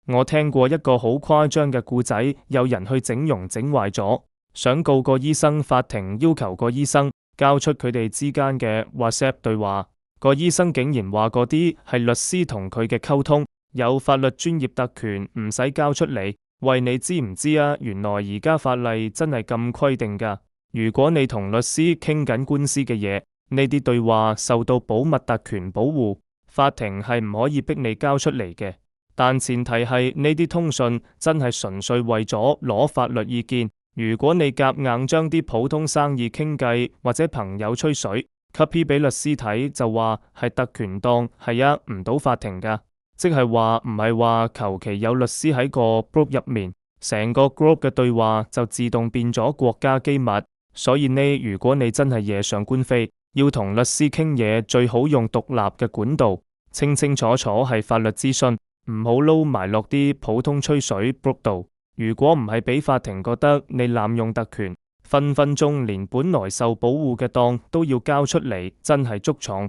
我聽過一個好誇張嘅故仔，有人去整容整壞咗，想告個醫生，法庭要求個醫生交出佢哋之間嘅 WhatsApp 對話。個醫生竟然話嗰啲係律師同佢嘅溝通，有法律專業特權，唔使交出嚟。喂，你知唔知啊？原來而家法例真係咁規定㗎。如果你同律師傾緊官司嘅嘢，呢啲對話受到保密特權保護，法庭係唔可以逼你交出嚟嘅。但前提係呢啲通訊真係純粹為咗攞法律意見。如果你夾硬將啲普通生意傾計或者朋友吹水，copy 俾律師睇就話係特權當，係呃唔到法庭㗎。即係話唔係話求其有律師喺個 group 入面，成個 group 嘅對話就自動變咗國家機密。所以呢，如果你真係惹上官非，要同律師傾嘢，最好用獨立嘅管道，清清楚楚係法律諮詢，唔好撈埋落啲普通吹水 group 度。如果唔係俾法庭覺得你濫用特權，分分鐘連本來受保護嘅檔都要交出嚟，真係捉重。